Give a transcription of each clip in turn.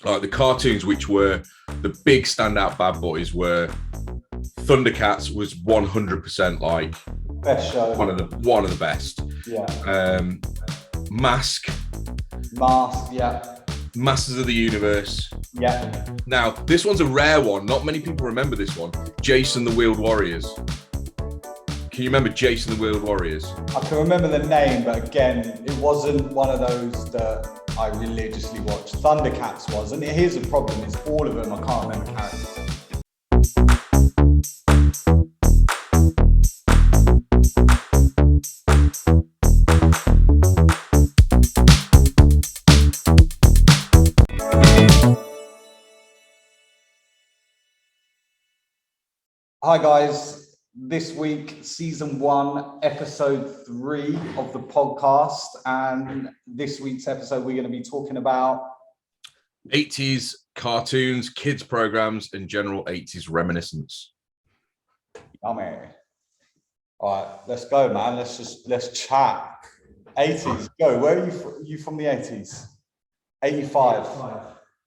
Like the cartoons, which were the big standout bad boys, were ThunderCats was 100% like Best show. one of the best. Yeah. Mask, Yeah. Masters of the Universe. Yeah. Now, this one's a rare one. Not many people remember this one. Jason the Wheeled Warriors. Can you remember Jason the Wheeled Warriors? I can remember the name, but again, it wasn't one of those that I religiously watched. ThunderCats was, and here's the problem: is all of them I can't remember characters. Hi guys, this week season 1 episode 3 of the podcast, and this week's episode we're going to be talking about 80s cartoons, kids programs, and general 80s reminiscence. Yummy. All right, let's go, man. Let's chat. 80s, go. Where are you from the 80s? 85.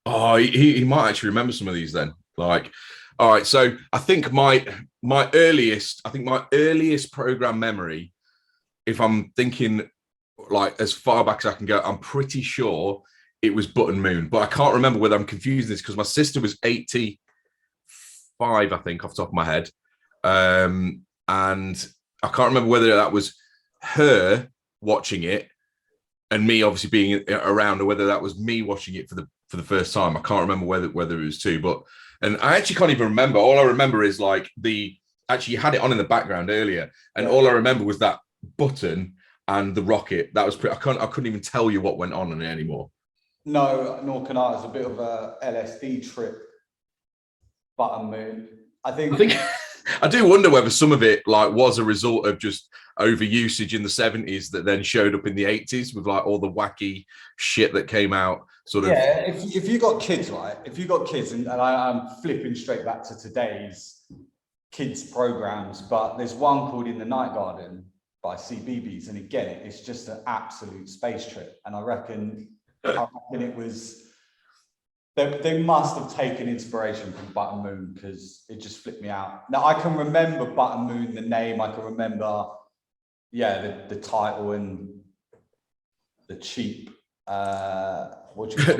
Oh, he might actually remember some of these then. Like, all right, so I think my earliest program memory, if I'm thinking like as far back as I can go, I'm pretty sure it was Button Moon, but I can't remember whether I'm confusing this because my sister was 85, I think, off the top of my head, and I can't remember whether that was her watching it and me obviously being around, or whether that was me watching it for the first time. I can't remember whether it was two, but. And I actually can't even remember. All I remember is like you had it on in the background earlier, and all I remember was that button and the rocket. That was I couldn't even tell you what went on in it anymore. No, nor can I. It was a bit of a LSD trip. Button Moon. I think I do wonder whether some of it like was a result of just overusage in the 70s that then showed up in the 80s with like all the wacky shit that came out. Sort of. Yeah, if you got kids, right? If you got kids, and I'm flipping straight back to today's kids programs, but there's one called In the Night Garden by CBeebies, and again, it's just an absolute space trip. And I reckon it was. They must have taken inspiration from Button Moon because it just flipped me out. Now I can remember Button Moon, the name. I can remember, the title and the cheap.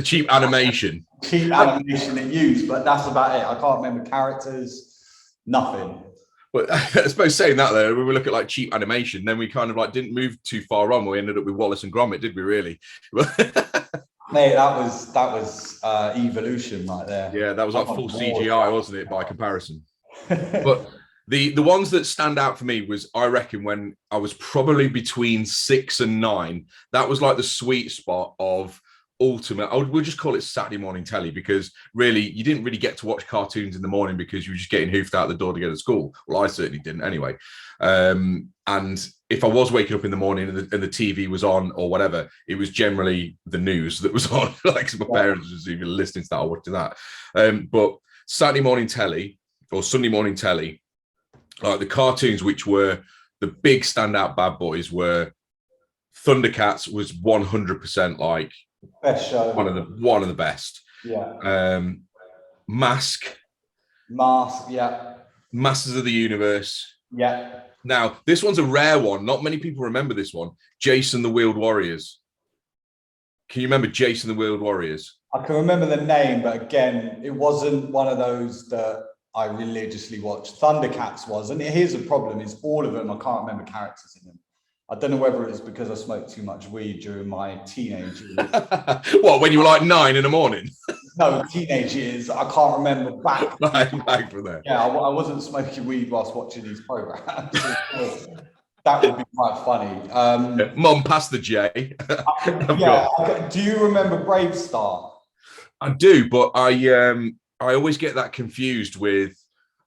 Cheap animation. Cheap animation it used, but that's about it. I can't remember characters, nothing. But I suppose saying that though, when we look at like cheap animation, then we kind of like didn't move too far on. We ended up with Wallace and Gromit, did we really? Mate, that was evolution right there. Yeah, that was like full CGI, wasn't it, by comparison? But the ones that stand out for me was, I reckon, when I was probably between 6 and 9, that was like the sweet spot of ultimate. We'll just call it Saturday morning telly, because really you didn't really get to watch cartoons in the morning because you were just getting hoofed out the door to go to school. Well, I certainly didn't anyway. And if I was waking up in the morning and the TV was on or whatever, it was generally the news that was on. Like my parents was even listening to that or watching that. But Saturday morning telly or Sunday morning telly, like the cartoons, which were the big standout bad boys, were ThunderCats was 100% like best show, one of the best. Yeah. Mask, yeah. Masters of the Universe. Yeah. Now, this one's a rare one. Not many people remember this one. Jason the Wheeled Warriors. Can you remember Jason the Wheeled Warriors? I can remember the name, but again, it wasn't one of those that I religiously watched. ThunderCats was, and here's the problem: is all of them I can't remember characters in them. I don't know whether it's because I smoked too much weed during my teenage years. What, when you were like 9 in the morning? No, teenage years. I can't remember back. back from there. Yeah, I wasn't smoking weed whilst watching these programs. That would be quite funny. Mum, pass the J. Do you remember Brave Star? I do, but I always get that confused with.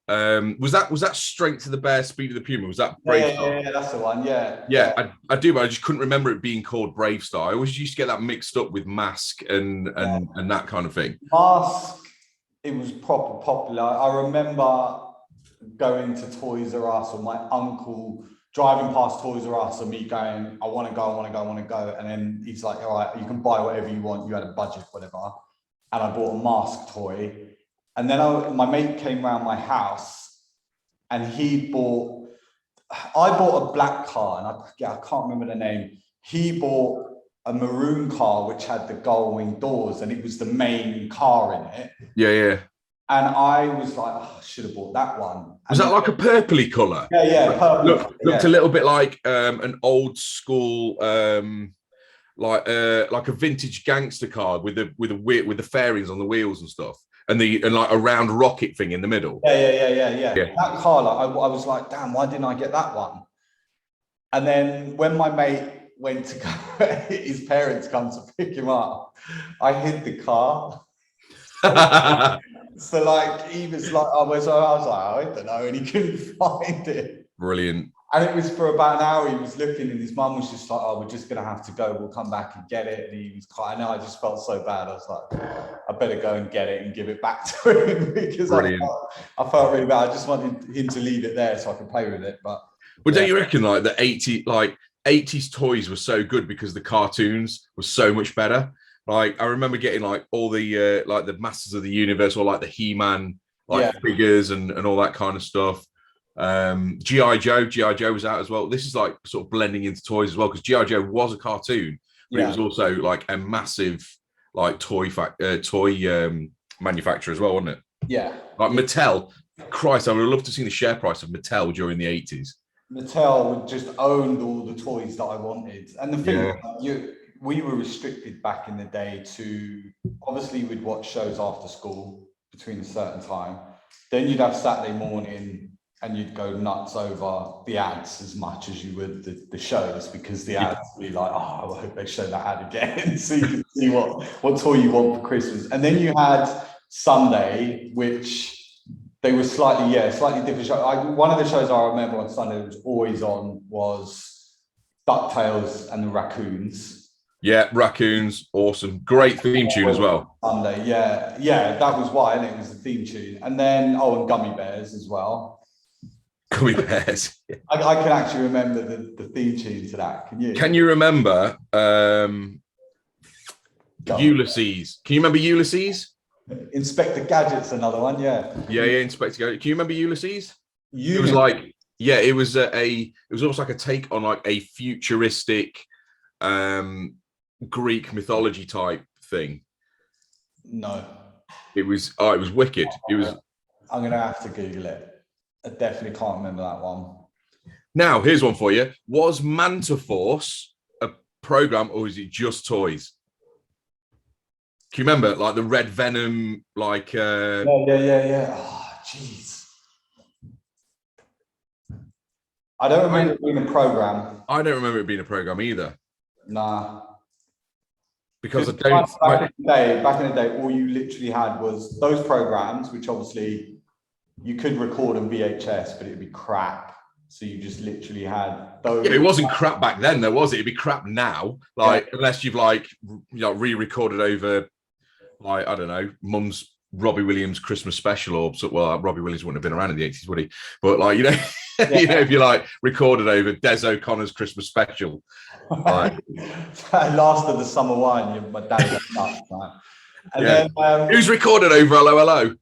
Was that Strength of the Bear, Speed of the Puma? Was that Brave Star? Yeah, that's the one. Yeah, I do, but I just couldn't remember it being called Brave Star. I always used to get that mixed up with Mask and that kind of thing. Mask, it was proper popular. I remember going to Toys R Us, or my uncle driving past Toys R Us and me going, I want to go. And then he's like, all right, you can buy whatever you want. You had a budget, whatever. and I bought a mask toy. And then my mate came round my house and I bought a black car, and I can't remember the name. He bought a maroon car which had the gull wing doors, and it was the main car in it. Yeah, yeah. And I was like, oh, I should have bought that one. Was that like a purpley colour? Yeah, yeah. Purple, looked a little bit like an old school, like a vintage gangster car with the fairings on the wheels and stuff, and like a round rocket thing in the middle. Yeah. That car, like, I was like, damn, why didn't I get that one? And then when my mate went to go, his parents come to pick him up, I hid the car. So like he was like, I was like, I don't know, and he couldn't find it. Brilliant. And it was for about an hour. He was looking, and his mum was just like, "Oh, we're just gonna have to go. We'll come back and get it." And he was quite. I know. I just felt so bad. I was like, I better go and get it and give it back to him because I felt really bad. I just wanted him to leave it there so I could play with it. But don't you reckon like the 80s toys were so good because the cartoons were so much better? Like I remember getting like all the like the Masters of the Universe or like the He-Man figures and all that kind of stuff. G.I. Joe was out as well. This is like sort of blending into toys as well, because G.I. Joe was a cartoon, but it was also like a massive like toy manufacturer as well, wasn't it? Yeah. Like Mattel. Christ, I would have loved to see the share price of Mattel during the 80s. Mattel just owned all the toys that I wanted. And the thing we were restricted back in the day to, obviously we'd watch shows after school between a certain time. Then you'd have Saturday morning and you'd go nuts over the ads as much as you would the shows, because the ads would be like, oh, I hope they show that ad again so you can see what toy you want for Christmas. And then you had Sunday, which they were slightly different shows. One of the shows I remember on Sunday was always on was Ducktales and the Raccoons. Yeah, Raccoons, awesome. Great theme tune as well. Sunday, yeah, that was why, and it was the theme tune. And then, and Gummy Bears as well. Gummy Bears. I can actually remember the theme tune to that. Can you? Can you remember Ulysses? Can you remember Ulysses? Inspector Gadget's another one, yeah. Yeah, Inspector Gadget. Can you remember Ulysses? It was like, it was almost like a take on like a futuristic Greek mythology type thing. No. It was wicked. It was. I'm gonna have to Google it. I definitely can't remember that one. Now, here's one for you. Was Manta Force a program, or is it just toys? Can you remember, like the Red Venom, like? Yeah. Oh, jeez. I don't remember it being a program. I don't remember it being a program either. Nah. Because I don't. Back in the day, all you literally had was those programs, which obviously you could record on VHS, but it'd be crap. So you just literally had those. Yeah, it wasn't crap back then, though, was it? It'd be crap now, unless you've re-recorded over, like, I don't know, Mum's Robbie Williams Christmas special, or Robbie Williams wouldn't have been around in the 80s, would he? But like, if you like recorded over Des O'Connor's Christmas special, like Last of the Summer Wine, my dad got nuts, right? And then who's recorded over Hello?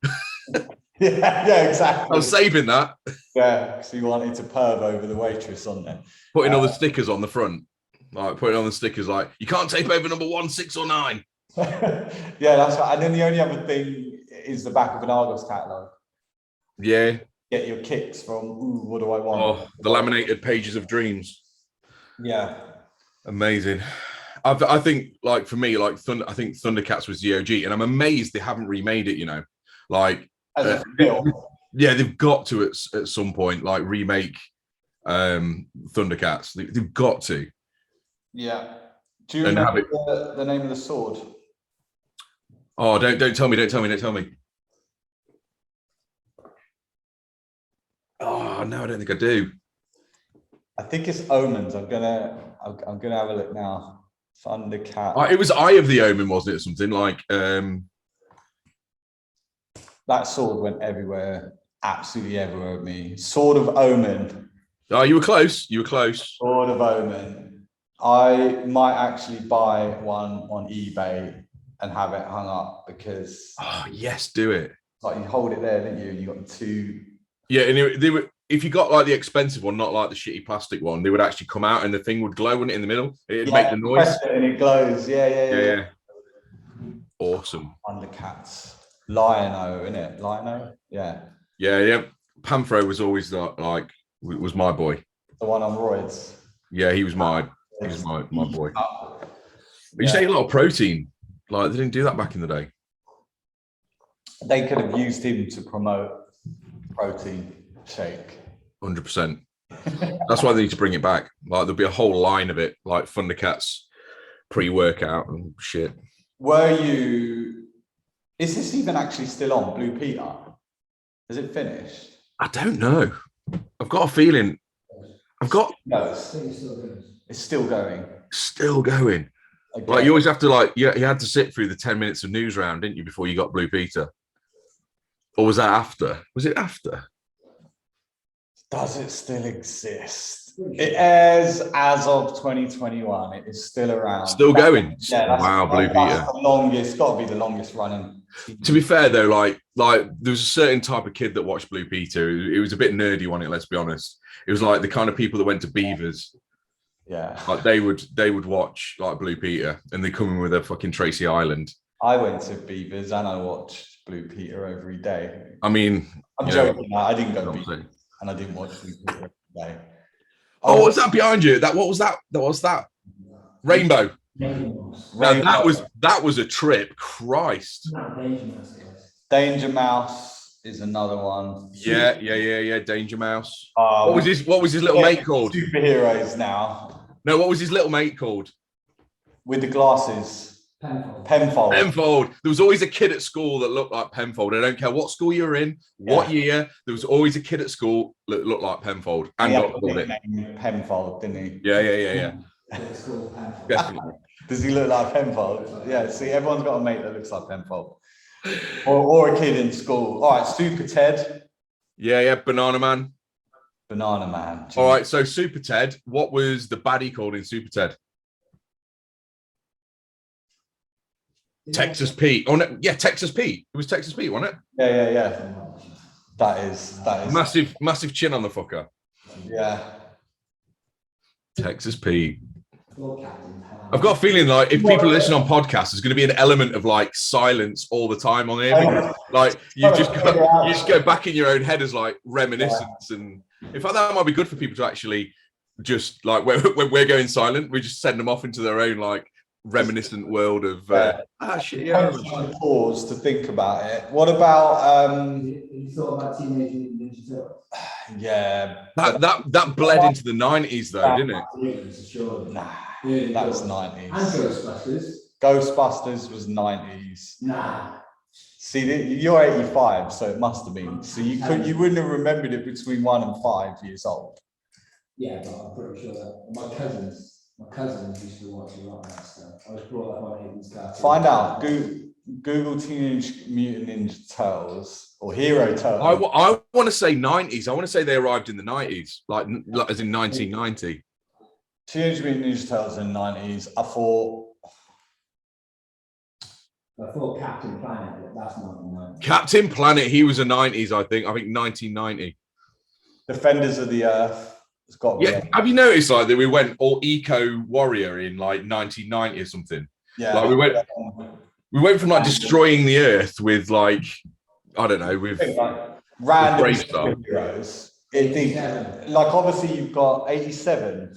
Yeah, exactly. I was saving that. Yeah, because he wanted to perv over the waitress on there. Putting all the stickers on the front. Like putting on the stickers like, you can't tape over number 1, 6, or 9. Yeah, that's right. And then the only other thing is the back of an Argos catalogue. Yeah. Get your kicks from, what do I want? Oh, the laminated pages of dreams. Yeah. Amazing. I think, like, for me, like, I think ThunderCats was the OG, and I'm amazed they haven't remade it, Like, yeah, they've got to at some point like remake ThunderCats. They've got to. Yeah. Do you remember the name of the sword? Oh, don't tell me. Oh no, I don't think I do. I think it's Omens. I'm gonna have a look now. ThunderCats. It was Eye of the Omen, wasn't it? Or something like that sword went everywhere, absolutely everywhere with me. Sword of Omen. Oh, you were close. Sword of Omen. I might actually buy one on eBay and have it hung up because yes, do it. like you hold it there, didn't you? And you got the two. Yeah, and they were. If you got like the expensive one, not like the shitty plastic one, they would actually come out and the thing would glow, wouldn't it, in the middle? It'd make the noise. Press it and it glows. Yeah. Awesome. ThunderCats. Lion-O, innit? Lion-O? Yeah. Yeah. Panthro was always like was my boy. The one on roids. Yeah, he was my boy. But you say a lot of protein. Like they didn't do that back in the day. They could have used him to promote protein shake. 100%. That's why they need to bring it back. Like there'll be a whole line of it, like ThunderCats pre-workout and shit. Is this even actually still on, Blue Peter? Is it finished? I don't know. I've got a feeling. No, it's still going. Still going. Okay. Like you always have to you had to sit through the 10 minutes of news round, didn't you, before you got Blue Peter? Or was that after? Was it after? Does it still exist? It airs as of 2021. It is still around. Still going. Yeah, wow, Blue Peter. The longest, got to be the longest running. To be fair though, like there was a certain type of kid that watched Blue Peter. It was a bit nerdy on it, let's be honest. It was like the kind of people that went to Beavers. Yeah. Like they would watch like Blue Peter and they come in with a fucking Tracy Island. I went to Beavers and I watched Blue Peter every day. I mean, I'm joking. I didn't go to Beavers and I didn't watch Blue Peter every day. Oh, what's that behind you? What was that? Rainbow. Now that was a trip. Christ. Danger Mouse is another one. Yeah. Danger Mouse. What was his little mate called? Superheroes now. No, what was his little mate called? With the glasses. Penfold. There was always a kid at school that looked like Penfold. I don't care what school you were in, what year. There was always a kid at school that looked like Penfold. And got called it Penfold, didn't he? Yeah. Definitely. Does he look like Penfold? Yeah. See, everyone's got a mate that looks like Penfold, or a kid in school. All right, Super Ted. Yeah. Banana Man. Geez. All right, so Super Ted. What was the baddie called in Super Ted? Texas Pete. Oh no, yeah, Texas Pete. It was Texas Pete, wasn't it? Yeah. That is massive chin on the fucker. Yeah. Texas Pete. I've got a feeling like if people listen on podcasts, there's going to be an element of like silence all the time on here. Because, like you just go back in your own head as like reminiscence, and in fact that might be good for people to actually just like when we're going silent, we just send them off into their own like reminiscent world of shit. Yeah, pause to think about it. What about you thought about Teenage Mutant Ninja Turtles? Yeah, that bled into the 90s though, didn't it? Nah, that was 90s. And Ghostbusters. Ghostbusters was 90s. Nah. See, you're 85, so it must have been. So you wouldn't have remembered it between 1 and 5 years old. Yeah, but I'm pretty sure that my cousins used to watch a lot of that stuff. I was brought up on 80s cartoons. Find out. Google Teenage Mutant Ninja Turtles or Hero Turtles. I want to say 90s. I want to say they arrived in the 90s, like as in 1990. Teenage Mutant Ninja Turtles in the 90s. I thought Captain Planet, but that's not the 90s. Captain Planet, he was a 90s, I think 1990. Defenders of the Earth. It's got Have you noticed like that we went all eco warrior in like 1990 or something? Yeah. Like we went from like destroying the earth with like I don't know with random heroes. Like obviously you've got 87.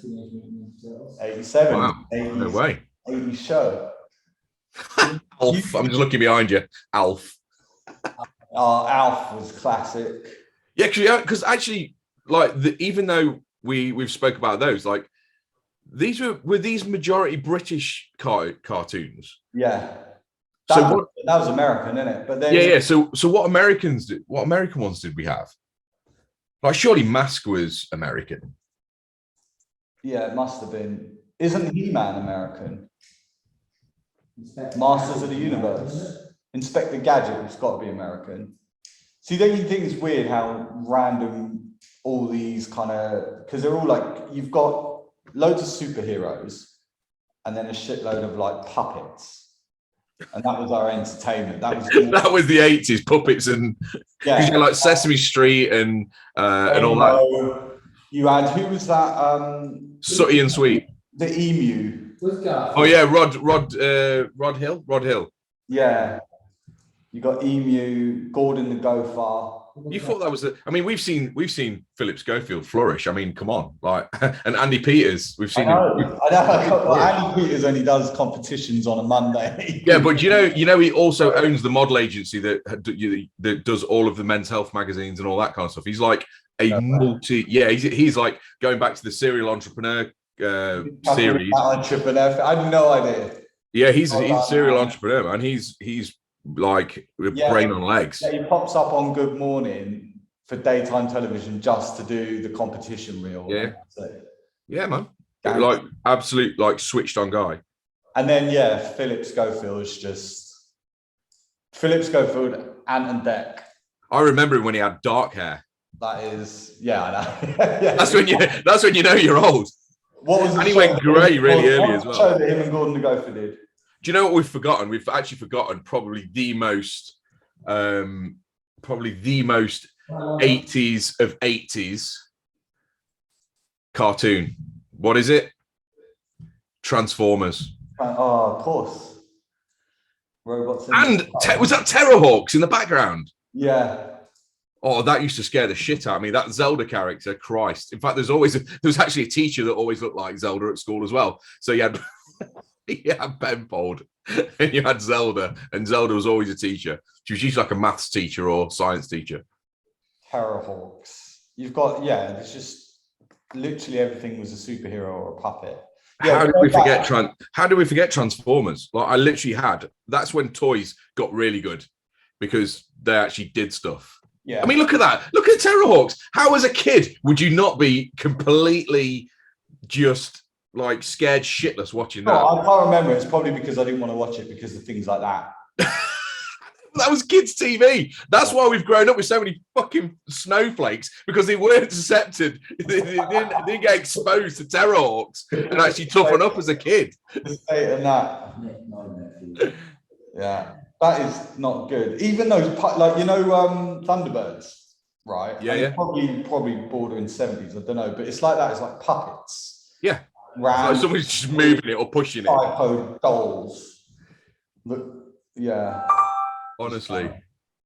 87. Wow. 80s, no way. 80s show. Alf. I'm just looking behind you. Alf. Alf was classic. Yeah, because actually, like even though we've spoke about those, like these were these majority British cartoons. Yeah. That was American, isn't it? But then So what American ones did we have? Like surely Mask was American. Yeah, it must have been. Isn't He-Man American? Masters of the Universe. Inspector Gadget has got to be American. See, don't you think it's weird how random all these kind of, because they're all like, you've got loads of superheroes and then a shitload of like puppets. and that was our entertainment. That was That was the 80s, puppets and because you like Sesame Street and all that. You had, who was that? Sooty and Sweet. The emu. Oh yeah, Rod Hill. Yeah. You got Emu, Gordon the Gopher. You thought that was I mean, we've seen Philip Schofield flourish. I mean, come on, like, and Andy Peters. We've seen him. I know. Andy Peters only does competitions on a Monday. Yeah, but you know, he also owns the model agency that does all of the men's health magazines and all that kind of stuff. He's like he's like going back to the serial entrepreneur series. Entrepreneur. I had no idea. Yeah, he's a serial entrepreneur, man. He's like with brain on legs. Yeah, he pops up on Good Morning for daytime television just to do the competition reel. Yeah. Yeah, man. Like absolute like switched on guy. And then Philip Schofield, Ant and Dec. I remember him when he had dark hair. That is, I know. That's when you know you're old. What was and he went grey really early as well. Show that him and Gordon the Gopher did. Do you know what we've forgotten? We've actually forgotten probably the most 80s of 80s cartoon. What is it? Transformers. Oh, of course. Robots. And was that Terrorhawks in the background? Yeah. Oh, that used to scare the shit out of me. That Zelda character, Christ. In fact, there was actually a teacher that always looked like Zelda at school as well. So you had Penfold and you had Zelda, and Zelda was always a teacher. She was usually like a maths teacher or science teacher. Terrorhawks. You've got, it's just literally everything was a superhero or a puppet. How did we forget Transformers? Like I literally that's when toys got really good because they actually did stuff. Yeah. I mean, look at that. Look at Terrorhawks. How as a kid would you not be completely just like scared shitless watching that? I can't remember. It's probably because I didn't want to watch it because of things like that. That was kids' TV. That's why we've grown up with so many fucking snowflakes, because they weren't accepted. They didn't get exposed to Terrorhawks and actually toughen up as a kid. Yeah, that is not good. Even those, like, Thunderbirds, right? Yeah. Probably bordering 70s. I don't know, but it's like that. It's like puppets. Yeah. Like someone's just moving it or pushing it. Psycho dolls. Look, yeah. Honestly,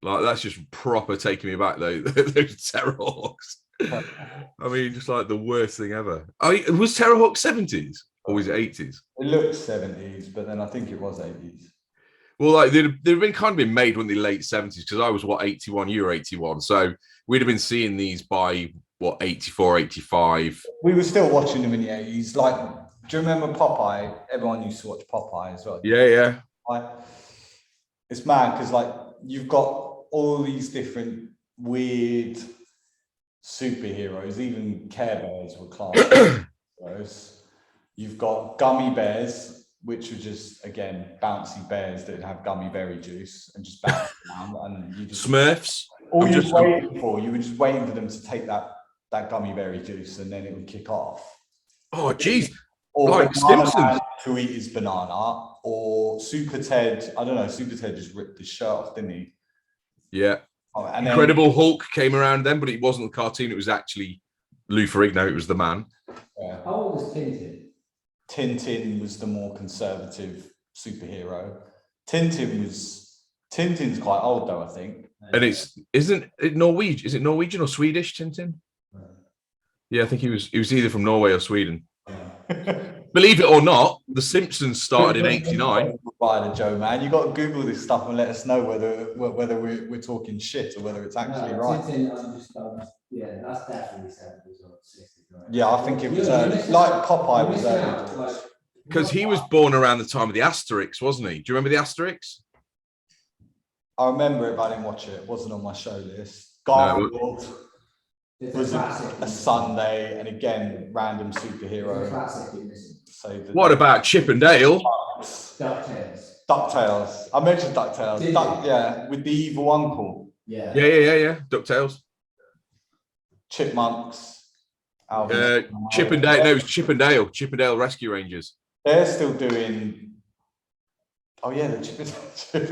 like that's just proper taking me back though. Those Terrorhawks. I mean, just like the worst thing ever. Was Terrorhawk 70s or was it 80s? It looked 70s, but then I think it was 80s. Well, like they'd been kind of been made when the late 70s, because I was 81, you were 81, so we'd have been seeing these by 84, 85. We were still watching them in the 80s. Like, do you remember Popeye? Everyone used to watch Popeye as well. Yeah. It's mad because like you've got all these different weird superheroes. Even Care Bears were classed. You've got gummy bears, which were just, again, bouncy bears that have gummy berry juice and just bounce around. And you just Smurfs. All you were just waiting for them to take that gummy berry juice and then it would kick off. Oh, geez. Or like Simpsons. To eat his banana, or Super Ted. I don't know. Super Ted just ripped his shirt off, didn't he? Yeah. And Incredible Hulk came around then, but it wasn't the cartoon. It was actually Lou Ferrigno. It was the man. Yeah. How old was Tintin? Tintin was the more conservative superhero. Tintin's quite old though, I think. And isn't it Norwegian? Is it Norwegian or Swedish, Tintin? Yeah, I think he was either from Norway or Sweden. Believe it or not, The Simpsons started in '89. Right, Joe, man, you got to Google this stuff and let us know whether we're talking shit or whether it's actually right. Yeah, that's definitely 70s or 60s. Right? Yeah, I think it was like Popeye was early. Because he was born around the time of the Asterix, wasn't he? Do you remember the Asterix? I remember it, but I didn't watch it. It wasn't on my show list. Garfield was a Sunday, and again, random superhero. What about Chip and Dale? Ducktales. I mentioned Ducktales. With the evil uncle. Yeah. Ducktales. Chipmunks. Chip and Dale. No, it was Chip and Dale. Chip and Dale Rescue Rangers. They're still doing. Oh yeah, the Chippendales. There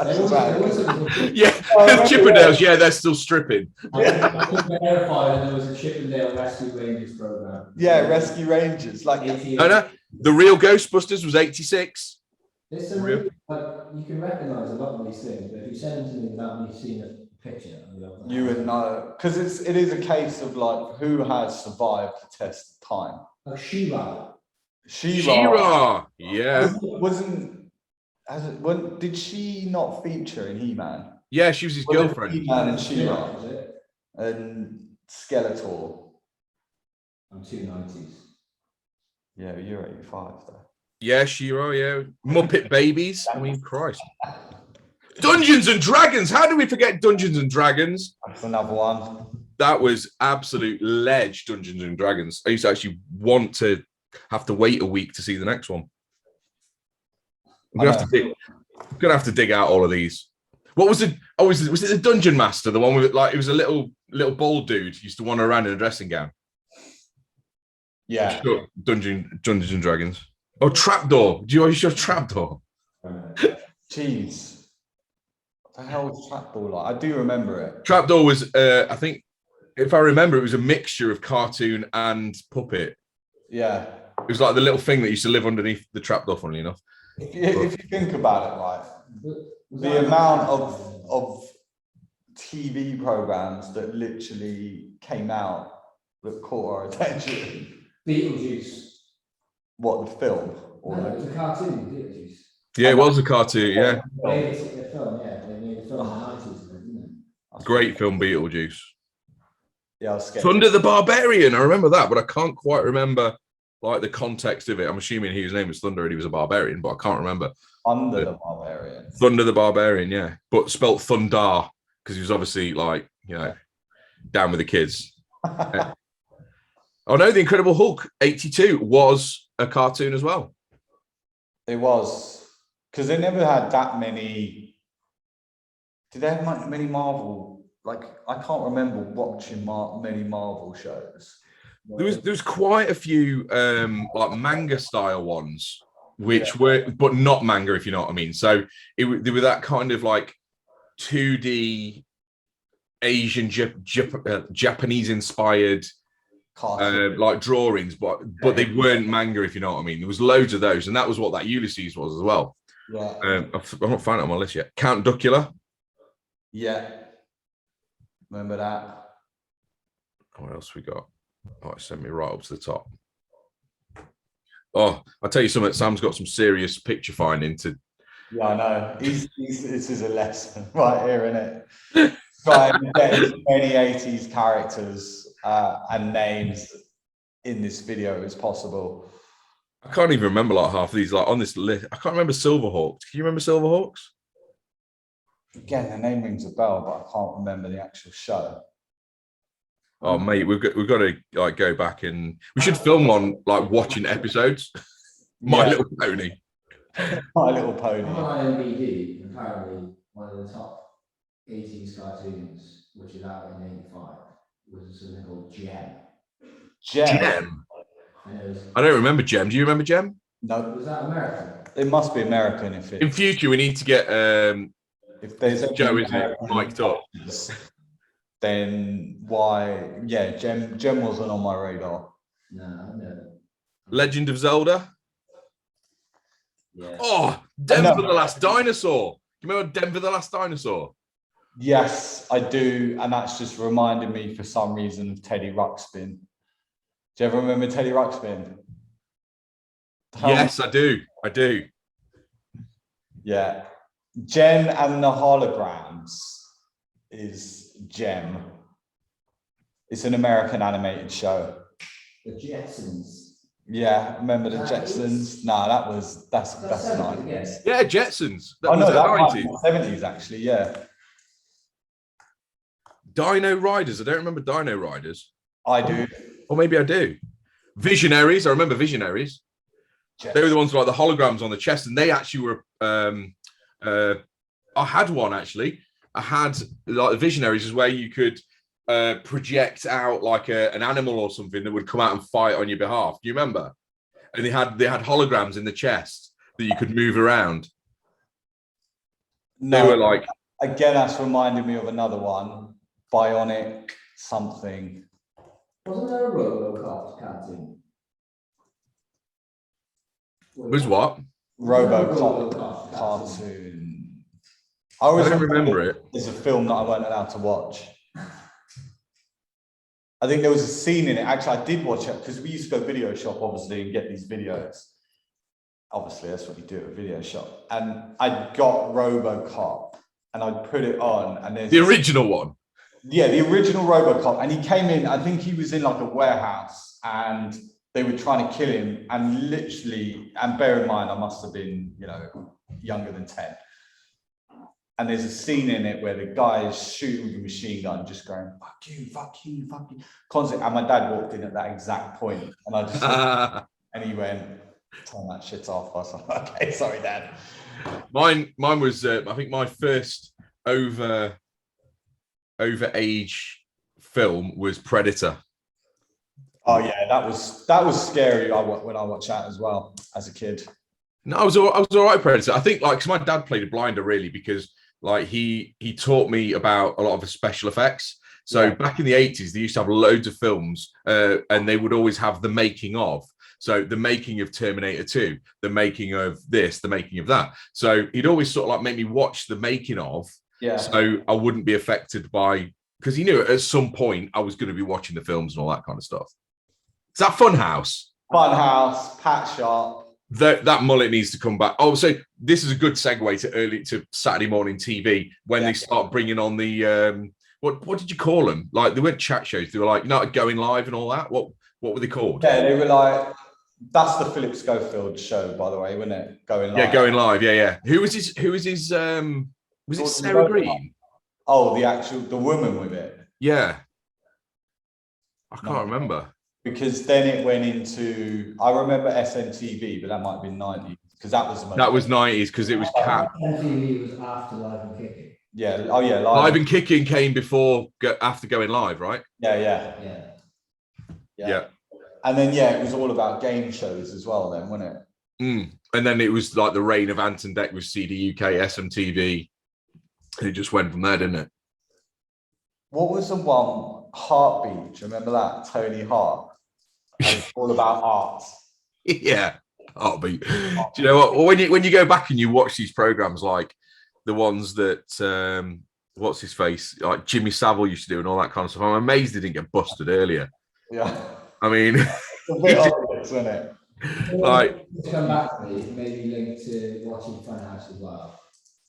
That's was- there was exactly. a- Yeah, I remember Chippendales. Yeah, they're still stripping. I can verify that there was a Chippendale Rescue Rangers program. Yeah, Rescue Rangers. Like, No, the real Ghostbusters was 86. There's some Real- really, like, you can recognise a lot of these things, but if you send them to me without me seeing a picture, I'll be like, you would know, because it is a case of like who has survived the test of time. Oh, She-Ra. She-Ra. Yeah. Did she not feature in He-Man? Yeah, she was his girlfriend. He-Man and She-Ra Was it? and Skeletor. I'm 290s. Yeah, you're 85 though. Yeah, She-Ra, yeah. Muppet Babies. I mean, Christ. Dungeons and Dragons. How do we forget Dungeons and Dragons? That's another one. That was absolute ledge, Dungeons and Dragons. I used to actually want to have to wait a week to see the next one. I'm gonna have to dig out all of these. What was it? Oh, was it the Dungeon Master? The one with like it was a little bald dude used to wander around in a dressing gown. Yeah. Dungeons and Dragons. Oh, Trapdoor. Do you always show Trapdoor? Jeez. What the hell was Trapdoor like? I do remember it. Trapdoor was, I think, if I remember, it was a mixture of cartoon and puppet. Yeah. It was like the little thing that used to live underneath the trapdoor, funnily enough. If you think about it, right, Was the that- amount of TV programs that literally came out that caught our attention. Beetlejuice. What, the film? Or No, it was a cartoon, Beetlejuice. Yeah, it was a cartoon, yeah. They made a film, yeah. They made a film in the 90s, didn't Great film, Beetlejuice. Yeah, I was scared. Thunder the Barbarian, I remember that, but I can't quite remember like the context of it. I'm assuming his name was Thunder and he was a barbarian, but I can't remember. Under the Barbarian. Thunder the Barbarian, yeah. But spelt Thundar, because he was obviously like, you know, down with the kids. Oh no, The Incredible Hulk 82 was a cartoon as well. It was. Because they never had that many. Did they have many Marvel? Like, I can't remember watching many Marvel shows. There was quite a few like manga style ones, which were, but not manga, if you know what I mean. So they were that kind of like 2D Asian Japanese inspired like drawings, but they weren't manga, if you know what I mean. There was loads of those, and that was what that Ulysses was as well. Yeah. I've not found it on my list yet. Count Duckula. Yeah. Remember that? What else we got? Oh, it sent me right up to the top. Oh, I'll tell you something. Sam's got some serious picture finding to. Yeah, I know. This is a lesson right here, isn't it? Try and get as many 80s characters and names in this video as possible. I can't even remember like half of these. Like on this list, I can't remember Silverhawks. Can you remember Silverhawks? Again, the name rings a bell, but I can't remember the actual show. Oh mate, we've got to like go back and we should film on like watching episodes. My Little Pony. My Little Pony. On IMDb, apparently one of the top 80s cartoons, which is out in 85, was something called Gem. Gem. And it was, I don't remember Gem. Do you remember Gem? No, was that American? it must be American if In it. future, we need to get If there's any Joe, isn't it, American mic'd up? then why? Yeah, Gem wasn't on my radar. No. Legend of Zelda. Yeah. Oh, Denver the Last Dinosaur. You remember Denver the Last Dinosaur? Yes, I do, and that's just reminded me for some reason of Teddy Ruxpin. Do you ever remember Teddy Ruxpin? Yes, I do. I do. Yeah. Jen and the Holograms is Gem. It's an American animated show. The Jetsons. Yeah, remember the That Jetsons? is- No, that's That's 90s. 70s, yes. Yeah, Jetsons. That Oh was no, that might 90s. be 70s actually, yeah. Dino Riders. I don't remember Dino Riders. I do. Or maybe I do. Visionaries. I remember Visionaries. They were the ones with like the holograms on the chest, and they actually were. I had one actually. I had like the Visionaries is where you could project out like an animal or something that would come out and fight on your behalf. Do you remember? And they had holograms in the chest that you could move around. They were like, again, that's reminding me of another one, Bionic something. Wasn't there a Robocop cartoon? was what? Robocop cartoon. I I always don't remember it. There's a film that I weren't allowed to watch. I think there was a scene in it. Actually, I did watch it because we used to go video shop, obviously, and get these videos. Obviously, that's what you do at a video shop. And I got Robocop, and I put it on, and there's The original one. Yeah, the original Robocop. And he came in, I think he was in like a warehouse, and they were trying to kill him. And literally, and bear in mind, I must have been, you know, younger than 10. And there's a scene in it where the guy is shooting with a machine gun, just going, fuck you, fuck you, fuck you. Constantly. And my dad walked in at that exact point, and I just, and he went, turn that shit off. I was like, okay, sorry, Dad. Mine was, I think my first over age film was Predator. Oh yeah, that was scary when I watched that as well as a kid. No, I was all right, Predator. I think like, because my dad played a blinder really, because like he taught me about a lot of the special effects. So back in the 80s, they used to have loads of films, and they would always have the making of. So the making of Terminator 2, the making of this, the making of that. So he'd always sort of like make me watch the making of, so I wouldn't be affected by, because he knew at some point I was going to be watching the films and all that kind of stuff. Is that Funhouse? Funhouse, Pat Sharp. That mullet needs to come back. Oh, so this is a good segue to Saturday morning TV when they start bringing on the what did you call them? Like they weren't chat shows. They were like, you know, going live and all that. What were they called? Yeah, they were like, that's the Philip Schofield show, by the way, wasn't it? Going live. Yeah, going live. Yeah. Who was his? Was it Sarah Green? Oh, the woman with it. Yeah, I can't remember. Because then it went into, I remember SNTV, but that might have been 90s, because that was 90s, because it was Cat. SNTV was after Live and Kicking. Yeah. Oh yeah. Live and Kicking came after going live, right? Yeah. And then it was all about game shows as well, then, wasn't it? And then it was like the reign of Ant and Deck with CD UK, SMTV. And it just went from there, didn't it? What was the one? Heartbeat. Do you remember that? Tony Hart. It's all about art. Yeah. Heartbeat. Do you know what? Well, when you go back and you watch these programs, like the ones that what's his face, like Jimmy Savile used to do and all that kind of stuff, I'm amazed he didn't get busted earlier. Yeah. I mean, it's a bit obvious, isn't it? Like, to come back to me, maybe linked to watching Funhouse as well,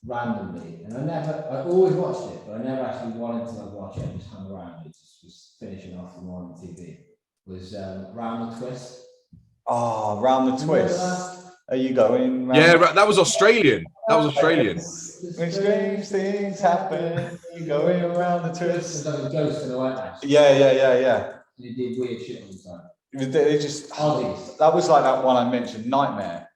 randomly. And I always watched it, but I never actually wanted to watch it. I just hung around. It just finishing off the morning TV. Was Round the Twist. Oh, Round the Twist. Are you going? That was Australian. When strange things happen, you going around the twist. Like a ghost in the White House. Yeah. They did weird shit all the time. They just that was like that one I mentioned, Nightmare.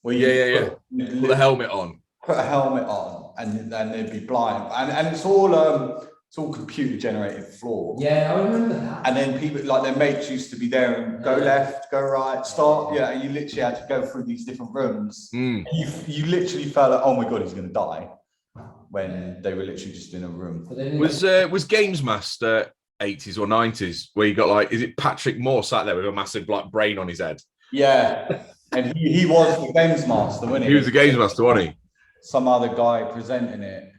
Where you put the helmet on. Put a helmet on, and they'd be blind, and it's all computer generated floor. Yeah, I remember that. And then people, like their mates, used to be there and go left, go right, stop. Yeah, and you literally had to go through these different rooms. And you literally felt like, oh my god, he's going to die, when they were literally just in a room. Was Games Master 80s or 90s where you got like, is it Patrick Moore sat there with a massive like brain on his head? Yeah, and he was the Games Master, wasn't he? He was the Games Master, wasn't he? Some other guy presenting it.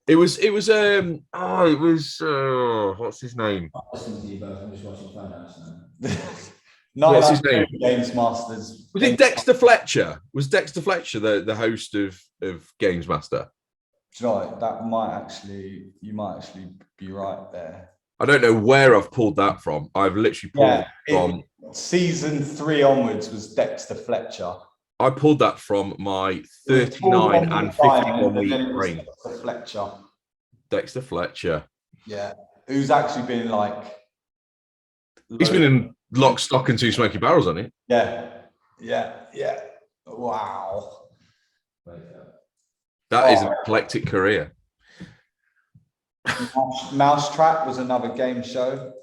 It was what's his name? I'm listening to you both. I'm just watching Funhouse now. No, what's his name? Games Masters. Was it Dexter Fletcher? Was Dexter Fletcher the host of Games Master? Do you know what? You might actually be right there. I don't know where I've pulled that from. I've literally pulled it from season 3 onwards was Dexter Fletcher. I pulled that from my 39 and 51 week brain. Dexter Fletcher. Yeah. Who's actually been like... He's been in Lock, Stock and Two Smoky Barrels, hasn't he? Yeah. Wow. That is an eclectic career. Mousetrap was another game show.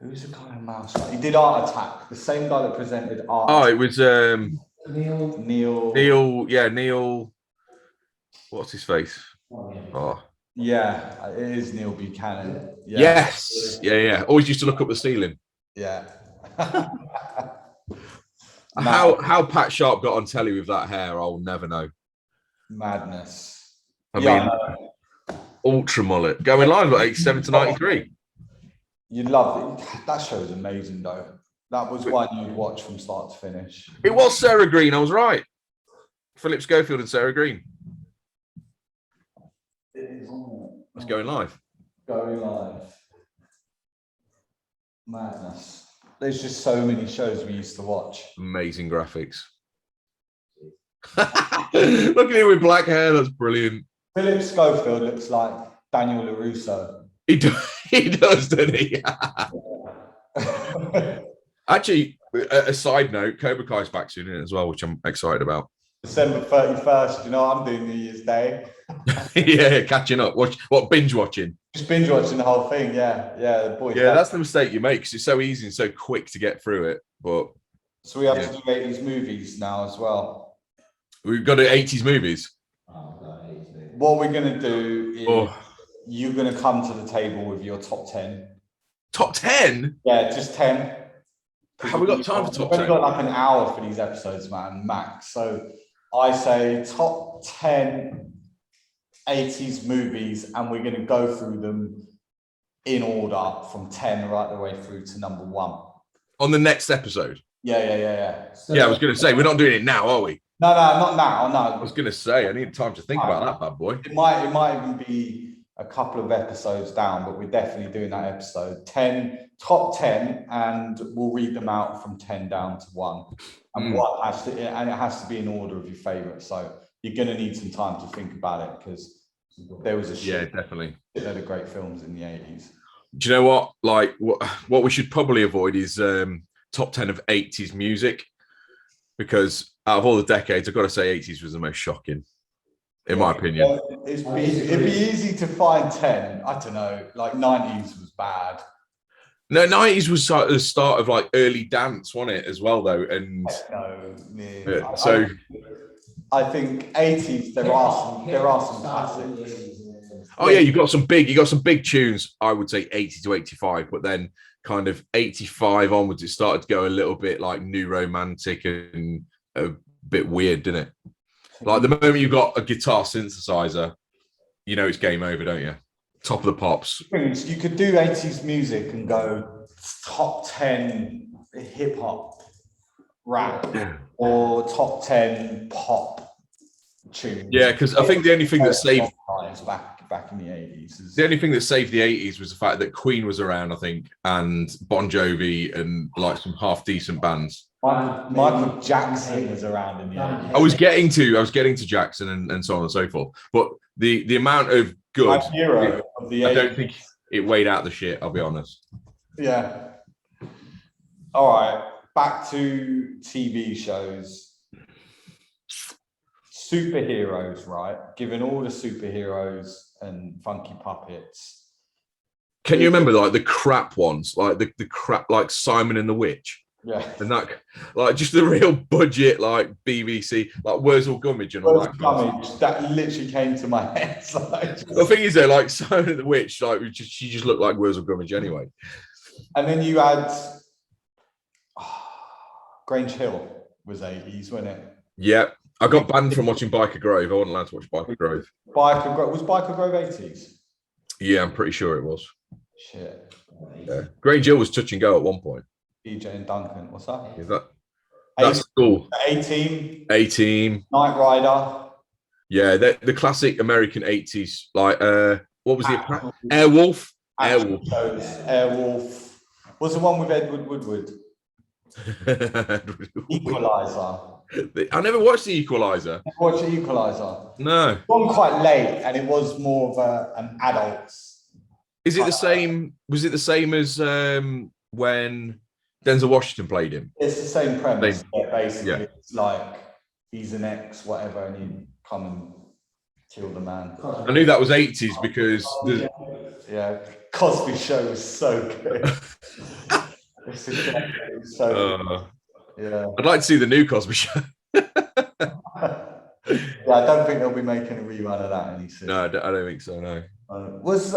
Who's the guy on Mousetrap? He did Art Attack. The same guy that presented Art. Oh, it was Neil. Neil. Yeah, Neil. What's his face? Oh, Yeah, it is Neil Buchanan. Yeah. yes. Yeah. Always used to look up the ceiling. Yeah. How Pat Sharp got on telly with that hair, I'll never know. Madness. I mean, ultra mullet. Going live at 87 to 93. You love it. That show is amazing, though. That was one you'd watch from start to finish. It was Sarah Green, I was right. Philip Schofield and Sarah Green. It is, It's going live. Going live. Madness. There's just so many shows we used to watch. Amazing graphics. Look at him with black hair. That's brilliant. Philip Schofield looks like Daniel LaRusso. He does, doesn't he? Actually, a side note, Cobra Kai's back soon as well, which I'm excited about. December 31st, you know what I'm doing New Year's Day? Yeah, catching up. What binge watching? Just binge watching the whole thing, yeah. Yeah, boy. Yeah, that's the mistake you make because it's so easy and so quick to get through it. But so we have to do 80s movies now as well. We've got to 80s movies. What we're going to do is you're going to come to the table with your top 10. Top 10? Yeah, just 10. Have we got time for top 10? We've only got like an hour for these episodes, man, max. So I say top 10 80s movies, and we're going to go through them in order from 10 right the way through to number 1. On the next episode? Yeah. So, Yeah, I was going to say, we're not doing it now, are we? No, not now, no. I was going to say, I need time to think about that bad boy. It might even be a couple of episodes down, but we're definitely doing that episode. Top 10, and we'll read them out from 10 down to 1. And it has to be in order of your favourite. So you're going to need some time to think about it because there was definitely a load of great films in the 80s. Do you know what? Like what we should probably avoid is top 10 of 80s music, because out of all the decades, I've got to say 80s was the most shocking, in my opinion. It'd be easy to find 10. I don't know, like 90s was bad. No, 90s was the start of like early dance, wasn't it, as well, though? And I think 80s there are some classics. Oh yeah, you got some big tunes. I would say 80 to 85, but then kind of 85 onwards, it started to go a little bit like new romantic and a bit weird, didn't it? Like the moment you got a guitar synthesizer, you know it's game over, don't you? Top of the pops. You could do 80s music and go top 10 hip hop rap or top 10 pop tunes. Yeah, because I think the only thing that saved back in the 80s. The only thing that saved the 80s was the fact that Queen was around, I think, and Bon Jovi and like some half decent bands. Michael Jackson was around in the 80s. I was getting to Jackson and so on and so forth. But the amount of good, hero of the 80s. I don't think it weighed out the shit, I'll be honest. Yeah. All right, back to TV shows. Superheroes, right? Given all the superheroes and funky puppets. Can you remember like the crap ones, like the crap, like Simon and the Witch? Yeah. And that, like, just the real budget, like BBC, like Wurzel Gummidge and all that. Gummidge, that literally came to my head. The thing is, though, like Simon and the Witch, like she just looked like Wurzel Gummidge anyway. And then you had Grange Hill was 80s, wasn't it? Yeah. I got banned from watching Biker Grove. I wasn't allowed to watch Biker Grove. Was Biker Grove 80s? Yeah, I'm pretty sure it was. Shit. Yeah. Grange Hill was touch and go at one point. EJ and Duncan, what's that? Is that's cool. 18. Knight Rider. Yeah, the classic American 80s, like what was the Airwolf? Airwolf. What's the one with Edward Woodward? Equalizer. I never watched The Equalizer. Watch The Equalizer. No. It was quite late, and it was more of an adult's. Is it the same? Was it the same as when Denzel Washington played him? It's the same premise. Basically, yeah. It's like he's an ex, whatever, and you come and kill the man. I knew that was 80s because yeah, Cosby Show was so good. Yeah. I'd like to see the new Cosby Show. Yeah, I don't think they'll be making a rerun of that any soon. No, I don't think so. No. Was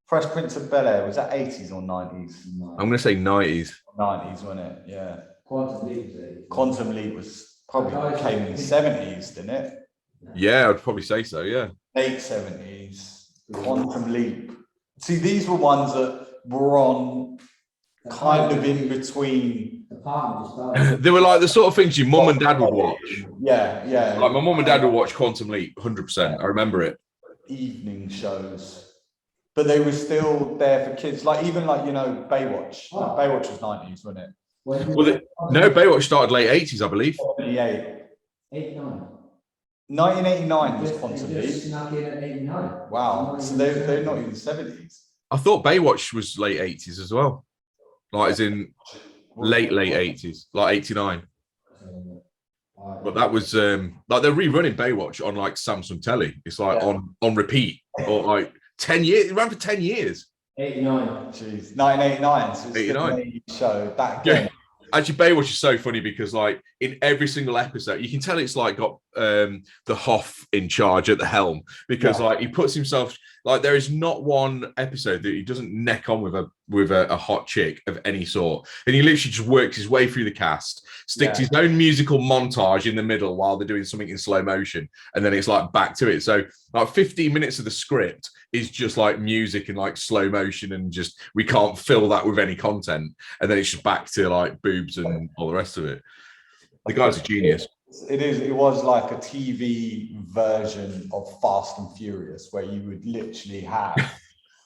Fresh Prince of Bel-Air, was that 80s or 90s? I'm gonna say 90s. 90s, wasn't it? Yeah. Quantum Leap was 80s. Quantum Leap was probably came in the 70s, didn't it? Yeah, I'd probably say so. Yeah. Late 70s. Quantum Leap. See, these were ones that were on kind of in between. The partner just died. They were like the sort of things your mum and dad would watch. Yeah, yeah. Like my mum and dad would watch Quantum Leap, 100%. I remember it. Evening shows. But they were still there for kids. Like even like, you know, Baywatch. Oh. Like, Baywatch was 90s, wasn't it? Well, no, Baywatch started late 80s, I believe. 78. 89. 1989 was Just- Quantum they just Leap. snuck in at 89. Wow. So they're not even 70s. I thought Baywatch was late 80s as well. Like as in late 80s, like 89. But that was like they're rerunning Baywatch on like Samsung Telly. It's like on repeat or like 10 years. It ran for 10 years. 89. Jeez. 1989. So it's 89. the show. That again. Yeah. Actually, Baywatch is so funny because, like, in every single episode, you can tell it's like got the Hoff in charge at the helm because, like, he puts himself like there is not one episode that he doesn't neck on with a hot chick of any sort, and he literally just works his way through the cast, sticks his own musical montage in the middle while they're doing something in slow motion, and then it's like back to it. So, like, 15 minutes of the script is just like music and like slow motion, and just we can't fill that with any content, and then it's just back to like boobs and all the rest of it. The guy's a genius. It was like a TV version of Fast and Furious where you would literally have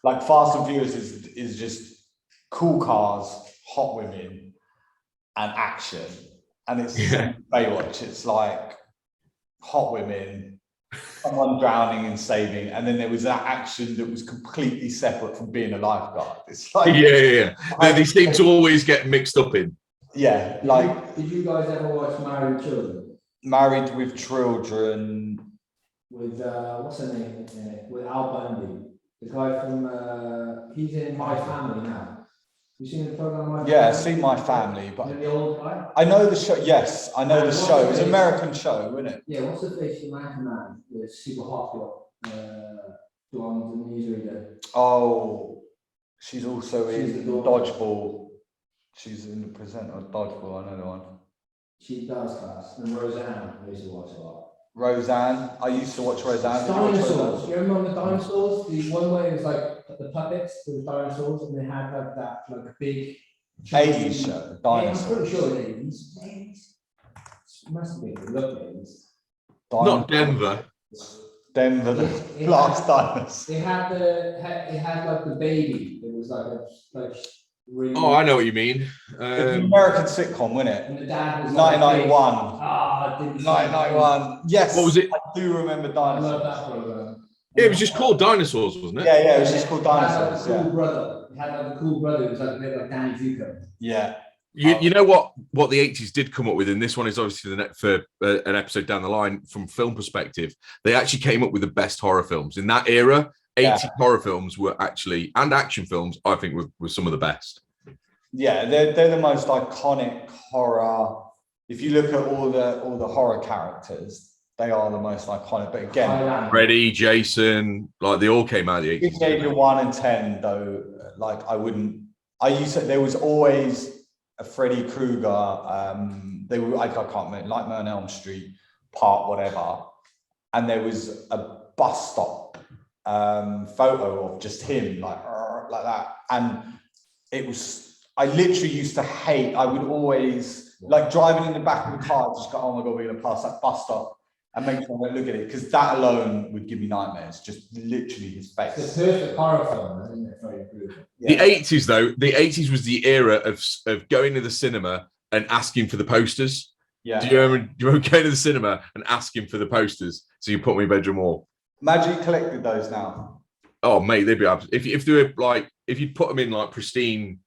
like Fast and Furious is just cool cars, hot women, and action. And it's Baywatch. It's like hot women, someone drowning and saving, and then there was that action that was completely separate from being a lifeguard. It's like They seem to always get mixed up in. Yeah, like Did you guys ever watch Married with Children? Married with Children. With what's her name? With Al Bundy, the guy from he's in My Family now. You seen the program? My Yeah, I've Family? seen My Family, but The old guy. I know the show. Yes, I know the show. It's an American show, isn't it? Yeah, what's the face? The American man, the super hot blonde newsreader. Oh, she's also She's in the daughter. Dodgeball. She's in the presenter of Dodgeball. I know the one. She does class. And Roseanne, I used to watch a lot. Roseanne. I used to watch Roseanne. Did you watch Dinosaurs. Roseanne? You remember the dinosaurs? The one way it was like the puppets, the dinosaurs, and they had like that like big 80s show. Yeah, I'm Dinosaurs. pretty sure it's 80s. Must have been the look 80s. Not Denver. Denver, the last dinosaur. It had like the baby. It was like really. Oh, I know what you mean. It's an American sitcom, wasn't it? And the dad was 1991. Ah, I didn't see 1991. Yes. What was it? I do remember that. I dinosaurs. love that program. Yeah, it was just called Dinosaurs, wasn't it? Yeah, it was just called It had, like, Dinosaurs. the cool Yeah. brother. It had like the cool brother. It was like a bit like Danny Zuko. Yeah. You know what the 80s did come up with, and this one is obviously for an episode down the line from film perspective. They actually came up with the best horror films in that era. 80 horror films were actually, and action films, I think, were some of the best. Yeah, they're the most iconic horror. If you look at all the horror characters, they are the most iconic. But again, Freddy, Jason, like they all came out of the 80s. big age of 1 and 10, though, like there was always a Freddy Krueger. I can't remember, Nightmare on Elm Street, part whatever, and there was a bus stop photo of just him like that, and it was. I literally used to hate. I would always like driving in the back of the car, just go, "Oh my god, we're gonna pass that bus stop," and make sure I look at it because that alone would give me nightmares. Just literally his face. It's the perfect horror film, isn't it? Freddy Krueger. The 80s, though, the 80s was the era of going to the cinema and asking for the posters. Yeah. Do you remember going to the cinema and asking for the posters so you put me in your bedroom wall? Imagine you collected those now. Oh, mate, they'd be if they were like if you put them in like pristine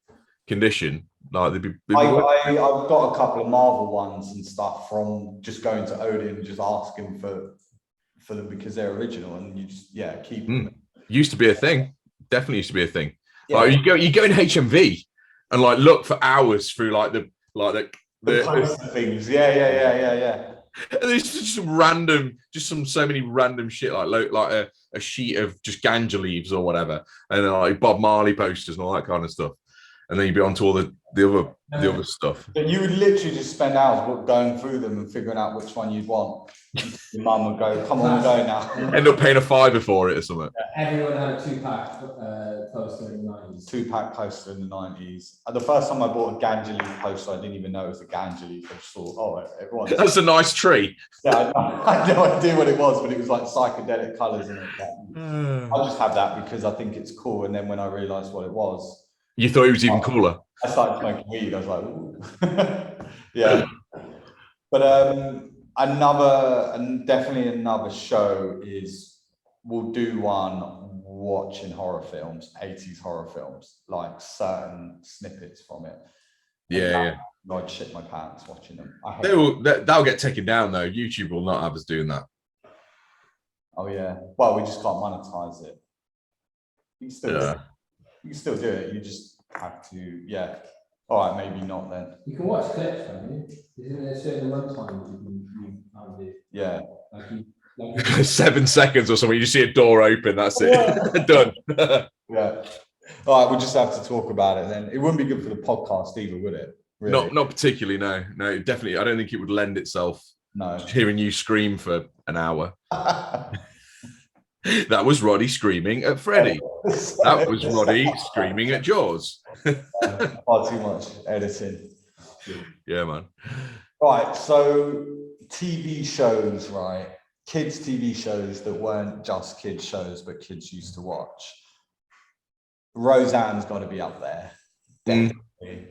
condition, like they'd be. I've got a couple of Marvel ones and stuff from just going to Odin and just asking for them because they're original, and you just keep them. Used to be a thing. Definitely used to be a thing. Yeah. Like you go in HMV and like look for hours through like the poster things. Yeah. And there's just some random, so many random shit like a sheet of just ganja leaves or whatever, and then like Bob Marley posters and all that kind of stuff. And then you'd be on to all the other stuff. But you would literally just spend hours going through them and figuring out which one you'd want. Your mum would go, "Come on, go now." End up paying a £5 for it or something. Everyone had a 2-pack poster in the 90s. 2-pack poster in the 90s. And the first time I bought a ganja leaf poster, I didn't even know it was a ganja leaf. I just thought, oh, everyone. That's a nice tree. Yeah, I had no idea what it was, but it was like psychedelic colours in it. I just have that because I think it's cool. And then when I realised what it was, You thought it was even cooler. I started smoking weed. I was like, ooh. Yeah. But definitely another show is we'll do one watching horror films, 80s horror films, like certain snippets from it. Yeah. I'd shit my pants watching them. That'll get taken down though. YouTube will not have us doing that. Oh yeah. Well, we just can't monetize it. You can still do it. You just have to, yeah. All right, maybe not then. You can watch clips, can't you? Isn't there a certain runtime you can do? Yeah. Like 7 seconds or something. You just see a door open. That's it. Yeah. Done. Yeah. All right, we'll just have to talk about it then. It wouldn't be good for the podcast either, would it? Really? Not particularly. No, definitely. I don't think it would lend itself. No. Hearing you scream for an hour. That was Roddy screaming at Freddy. That was Roddy screaming at Jaws. Far too much editing. Yeah, man. Right, so TV shows, right? Kids' TV shows that weren't just kids' shows, but kids used to watch. Roseanne's got to be up there. Definitely.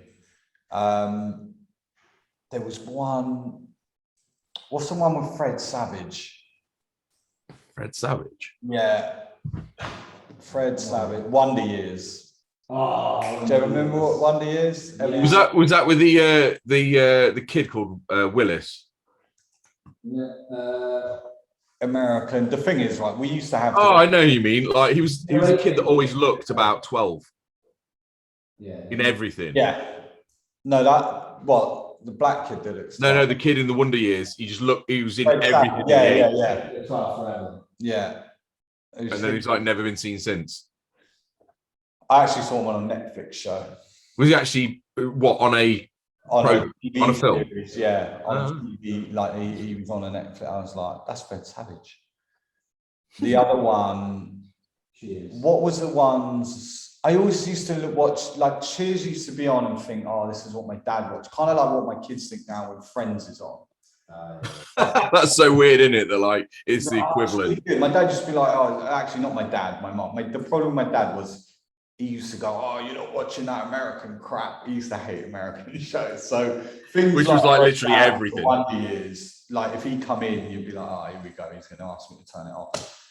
There was one. What's the one with Fred Savage? Fred Savage. Yeah, Fred Savage. Wonder Years. Oh, do you remember what Wonder Years? Yeah. Was that with the kid called Willis? American. The thing is, right? We used to have. Oh, I know who you mean. Like he was a kid that always looked about 12. Yeah. In everything. Yeah. No, the black kid did it. No, the kid in the Wonder Years. He just looked. He was in Fred everything. Yeah. And then he's like never been seen since. I actually saw him on a Netflix show. Was he actually on a film? Series, yeah, on TV. Like he was on a Netflix. I was like, that's Fred Savage. The other one. What was the ones? I always used to watch, like Cheers used to be on and think, oh, this is what my dad watched. Kind of like what my kids think now when Friends is on. That's so weird, isn't it? That like it's the equivalent. My dad used to be like, oh, actually not my dad, my mom. The problem with my dad was he used to go, oh, you're not watching that American crap. He used to hate American shows. So things which was like literally everything. Wonder Years, like if he come in, you'd be like, oh, here we go. He's going to ask me to turn it off.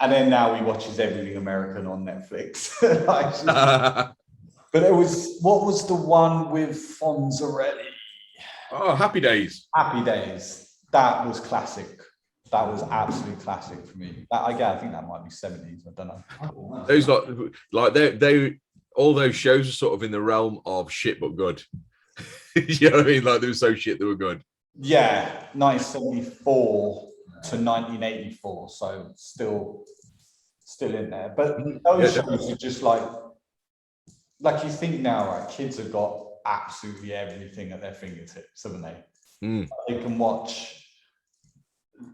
And then now he watches everything American on Netflix. But what was the one with Fonzarelli? Oh, Happy Days. Happy Days. That was classic. That was absolute classic for me. I think that might be 70s. I don't know. Those like they all those shows are sort of in the realm of shit but good. You know what I mean? Like they were so shit they were good. Yeah, 1974 to 1984. So still in there. But those shows are just like you think now, right? Kids have got absolutely everything at their fingertips, haven't they? They can watch.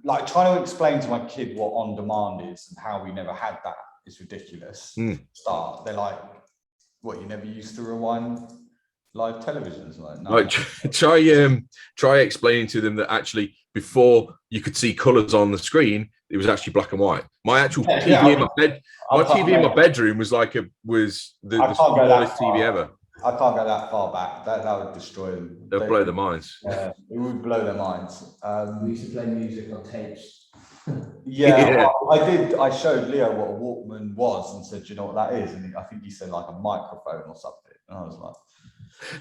Like trying to explain to my kid what on demand is and how we never had that is ridiculous. They're like, what, you never used to rewind live televisions? Like, no. Like try explaining to them that actually before you could see colours on the screen, it was actually black and white. My actual TV in my bed, TV in my bedroom was the smallest TV ever. I can't go that far back. That would destroy them. They'll blow their minds. Yeah, it would blow their minds. We used to play music on tapes. Yeah. I showed Leo what a Walkman was and said, "Do you know what that is?" And I think he said like a microphone or something. And I was like,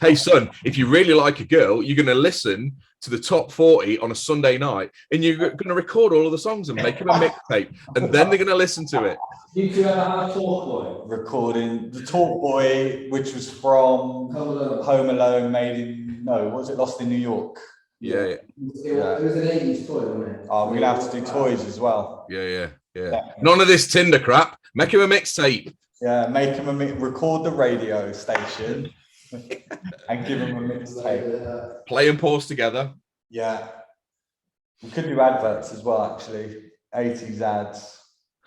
hey son, if you really like a girl, you're going to listen to the top 40 on a Sunday night and you're going to record all of the songs and make them a mixtape and then they're going to listen to it. Did you ever have Talk Boy? Recording the Talk Boy, which was from Home Alone, made in, no, was it Lost in New York? Yeah. It was an 80s toy, wasn't it? Oh, we're gonna have to do toys as well. Yeah. None of this Tinder crap. Make him a mixtape. Yeah, make him record the radio station and give him a mixtape. Play and pause together. Yeah. We could do adverts as well, actually. 80s ads.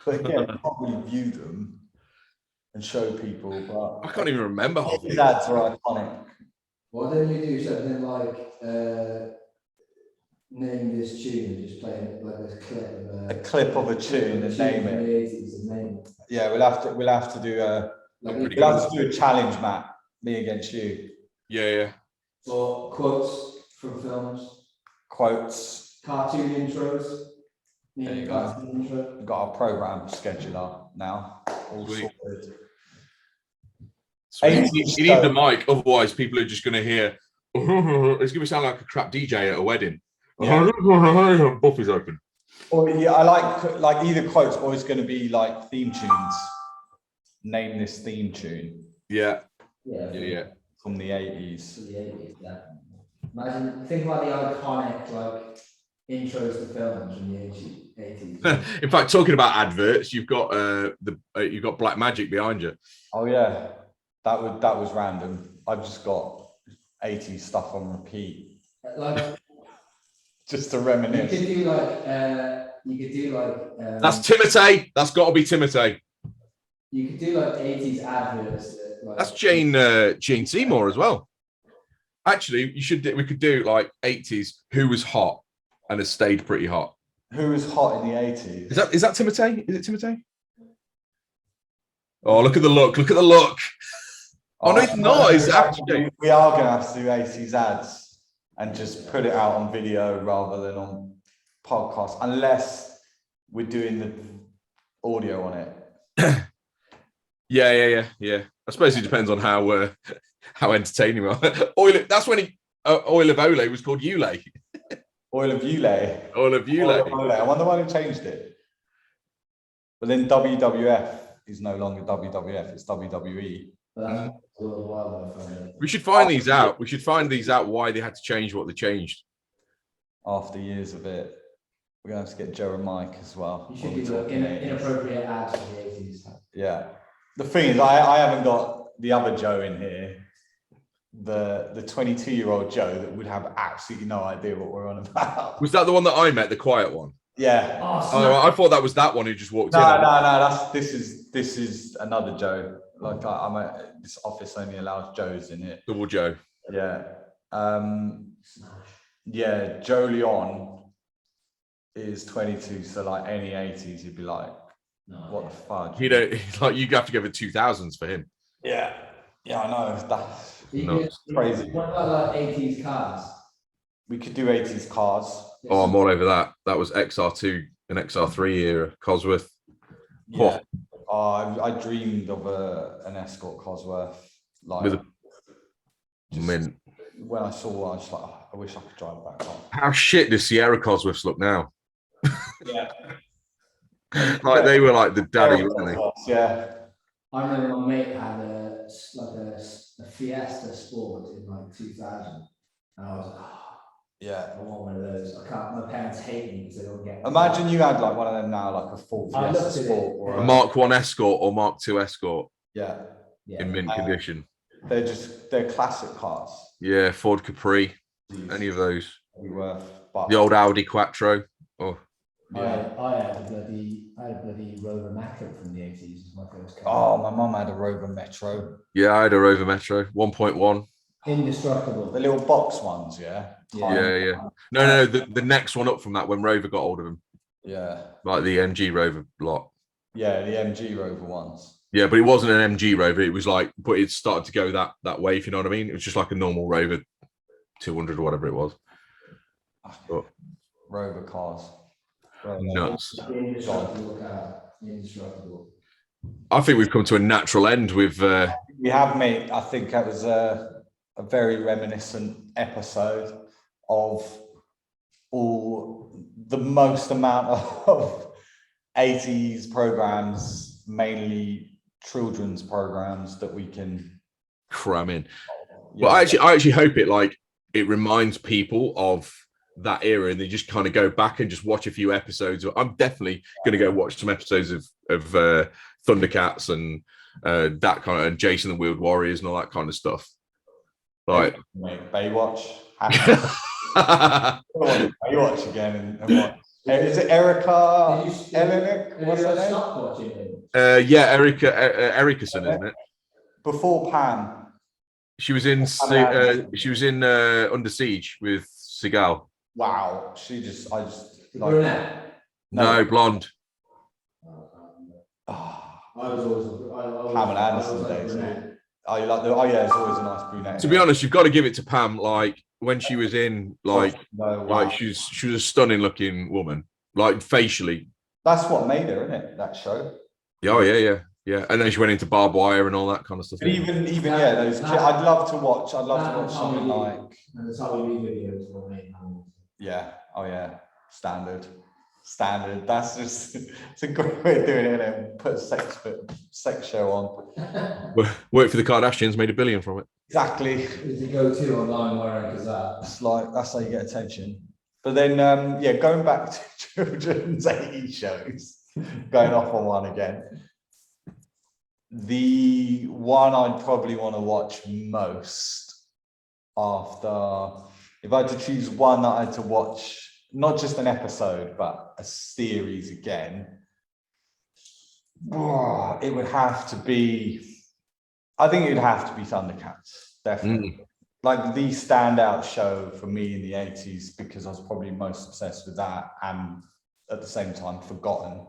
But again, we can't really view them and show people. But I can't even remember half of these it. ads are iconic. Why don't you do something like name this tune and just play it like this clip of A clip of a tune and name from it. the 80s and name it. Yeah, we'll have to do a challenge, Matt. Me against you. Yeah. Or quotes from films, Quotes. cartoon intros. There you go. Cartoon intro. We've got our program scheduler now. All Sweet. sorted. You need the mic, otherwise people are just going to hear. It's going to sound like a crap DJ at a wedding. Yeah. Buffy's open. Or yeah, I like either quotes or it's going to be like theme tunes. Name this theme tune. Yeah. From the 80s. From the 80s, yeah. Imagine, think about the iconic like intros to films from the 80s. In fact, talking about adverts, you've got you've got Black Magic behind you. Oh yeah, that was random. I've just got 80s stuff on repeat. Like just to reminisce. You could do like That's Timotei. That's got to be Timotei. You could do like 80s adverts. That's Jane Seymour as well. Actually, we could do like 80s who was hot and has stayed pretty hot. Who was hot in the 80s? Is that Timotei? Is it Timotei? Oh, look at the look. Look at the look. Oh, no, it's not. It's actually. We are going to have to do 80s ads and just put it out on video rather than on podcast, unless we're doing the audio on it. Yeah. I suppose it depends on how entertaining we are. That's when Oil of Ole was called Ule. Oil of Ule. Oil of Ule. I wonder why they changed it. But then WWF is no longer WWF, it's WWE. We should find these out. We should find these out why they had to change what they changed. After years of it. We're going to have to get Joe and Mike as well. You should do inappropriate ads for the 80s. Yeah. The thing is, I haven't got the other Joe in here. The 22-year-old Joe that would have absolutely no idea what we're on about. Was that the one that I met, the quiet one? Yeah. Oh, I thought that was that one who just walked in. No. This is another Joe. Like I'm at this office only allows Joes in it. Double Joe. Yeah. Yeah. Joe Leon is 22, so like any 80s, he'd be like, what the fudge? You know, like you have to go for 2000s for him. Yeah. Yeah, I know. That's crazy. What about like 80s cars? We could do 80s cars. Oh, I'm all over that. That was XR2 and XR3 era, Cosworth. Yeah. Oh, I dreamed of an Escort Cosworth. Like, With a mint. When I saw one, I was just like, oh, I wish I could drive back home. How shit does Sierra Cosworths look now? Yeah. Like they were like the daddy, weren't they? Yeah. I remember my mate had a Fiesta Sport in like 2000, and I was like, yeah, I want one of those. I can't. My parents hate me because they don't get. Imagine you had like one of them now, like a full Fiesta Sport or a Mark 1 Escort or Mark 2 Escort. Yeah. In mint condition. They're classic cars. Yeah, Ford Capri, any of those. The old Audi Quattro. Oh. Yeah. I had a bloody Rover Metro from the 80s. As my first car. Oh, my mum had a Rover Metro. Yeah, I had a Rover Metro 1.1. Indestructible. The little box ones, yeah. Yeah. No, the next one up from that when Rover got hold of them. Yeah. Like the MG Rover lot. Yeah, the MG Rover ones. Yeah, but it wasn't an MG Rover. It was like, but it started to go that way, if you know what I mean. It was just like a normal Rover 200 or whatever it was. But, Rover cars. Nuts. Indestructible. I think we've come to a natural end with. We have, mate. I think that was a very reminiscent episode of all the most amount of 80s programs, mainly children's programs that we can cram in. Yeah. Well, I actually hope it like it reminds people of that era, and they just kind of go back and just watch a few episodes. I'm definitely going to go watch some episodes of ThunderCats and that kind of, and Jason the Wheeled Warriors and all that kind of stuff. Like Baywatch. Baywatch again and what? Is it Erica? What's her name? Stop watching it. Yeah, Ericson, isn't it? Before Pam. She was in Under Siege with Seagal. Wow, I just like Brunette. No, blonde. Pamela Anderson days. Oh, you like the? Oh yeah, it's always a nice brunette. To be honest, you've got to give it to Pam. Like when she was in, like she was a stunning looking woman, like facially. That's what made her, isn't it? That show. Oh yeah. And then she went into barbed wire and all that kind of stuff. But even yeah, those. I'd love to watch something like. And the Tommy Lee videos were made. Yeah. Oh yeah. Standard. That's just, it's a great way of doing it. And put a sex show on. Worked for the Kardashians, made $1 billion from it. Exactly. It's a go-to online wearing because that's how you get attention. But then going back to children's 80s shows, going off on one again. The one I'd probably want to watch most after, if I had to choose one that I had to watch, not just an episode, but a series again, it would have to be, I think it would have to be ThunderCats, definitely. Like the standout show for me in the 80s, because I was probably most obsessed with that and at the same time forgotten.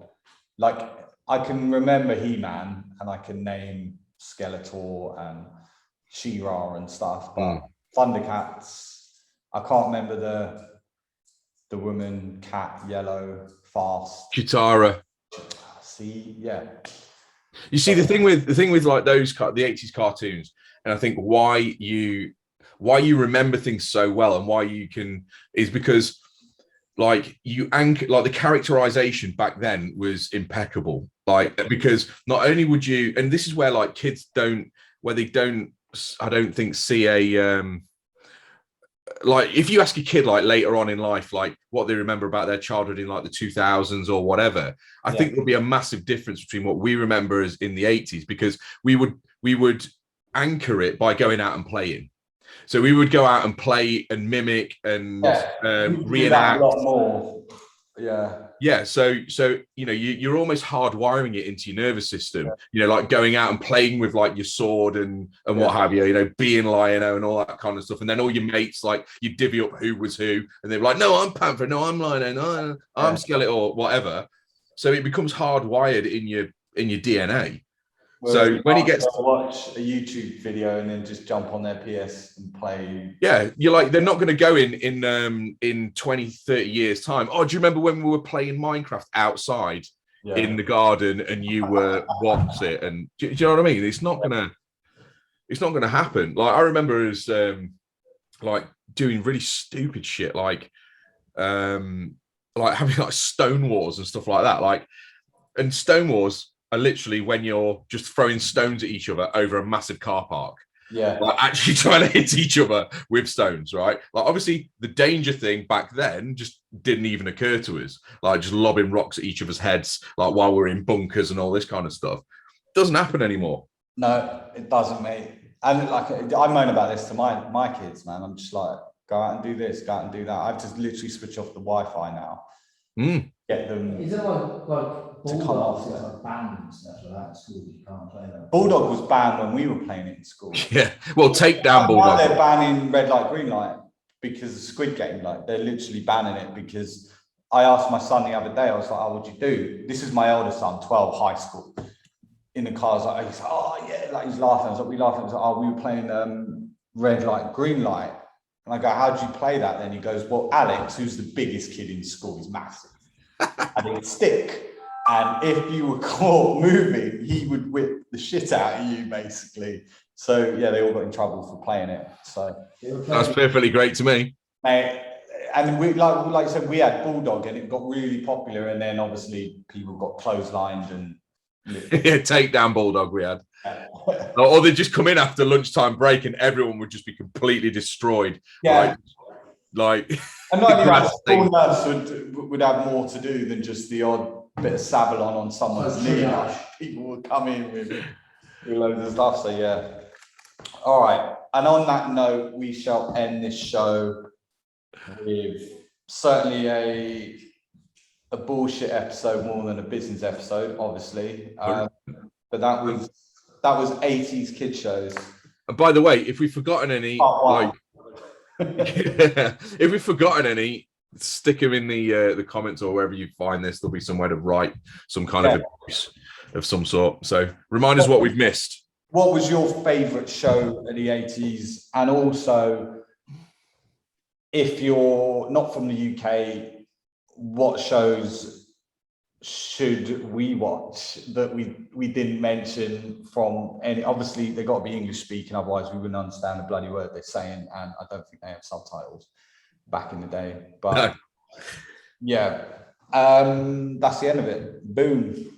Like I can remember He-Man and I can name Skeletor and She-Ra and stuff, but ThunderCats, I can't remember the woman, cat, yellow, fast. Chitara. See, yeah. You see, the thing with like those the 80s cartoons, and I think why you remember things so well and why you can is because like you anchor, like the characterization back then was impeccable. Like because not only would you, and this is where like kids don't, I don't think see a like if you ask a kid like later on in life like what they remember about their childhood in like the 2000s or whatever, I think there'll be a massive difference between what we remember as in the 80s, because we would anchor it by going out and playing. So we would go out and play and mimic and reenact a lot more. Yeah. So you know, you're almost hardwiring it into your nervous system. You know, like going out and playing with like your sword and what have you. You know, being Lion-O and all that kind of stuff. And then all your mates, like you divvy up who was who, and they're like, "No, I'm Panther. No, I'm Lion-O. No, I'm Skeletor," or whatever. So it becomes hardwired in your DNA. So when he gets to watch a YouTube video and then just jump on their PS and play. Yeah, you're like, they're not going to go in 20, 30 years time. Oh, do you remember when we were playing Minecraft outside in the garden and you were what's it? And do you know what I mean? It's not gonna happen. Like I remember as like doing really stupid shit, like having like Stone Wars and stuff like that. Like, and Stone Wars are literally when you're just throwing stones at each other over a massive car park. Yeah. Like actually trying to hit each other with stones, right? Like obviously the danger thing back then just didn't even occur to us. Like just lobbing rocks at each other's heads, like while we're in bunkers and all this kind of stuff. Doesn't happen anymore. No, it doesn't, mate. And like I moan about this to my kids, man. I'm just like, go out and do this, go out and do that. I've just literally switched off the Wi-Fi now. Get them. Is it like to come off, like banned and stuff like that in school? You can't play that. Bulldog was banned when we were playing it in school. Yeah, well, take down Bulldog. They're banning red light, green light because of Squid Game. Like they're literally banning it because I asked my son the other day. I was like, "Oh, what'd you do?" This is my eldest son, 12, high school. In the car, he's like, "Oh yeah," like he's laughing. I was like, "We laughing?" I was like, "Oh, we were playing red light, green light." And I go, "How'd you play that?" Then he goes, "Well, Alex, who's the biggest kid in school, is massive, and he'd stick. And if you were caught moving, he would whip the shit out of you, basically." So yeah, they all got in trouble for playing it. So that's perfectly great to me. And we like I said, we had Bulldog, and it got really popular. And then obviously people got clotheslined, and Yeah, takedown bulldog we had. Or they'd just come in after lunchtime break and everyone would just be completely destroyed. Yeah. Like and not only that, school nurse would have more to do than just the odd bit of Savalon on someone's knee. People would come in with loads of stuff. So yeah. All right. And on that note, we shall end this show with certainly a bullshit episode more than a business episode, obviously. But that was 80s kid shows. And by the way, if we've forgotten any, if we've forgotten any, stick them in the comments or wherever you find this. There'll be somewhere to write some kind of abuse of some sort. So remind us what we've missed. What was your favourite show of the 80s? And also, if you're not from the UK, what shows should we watch that we didn't mention from any? Obviously, they got to be English speaking, otherwise we wouldn't understand the bloody word they're saying. And I don't think they have subtitles back in the day. But yeah, that's the end of it. Boom.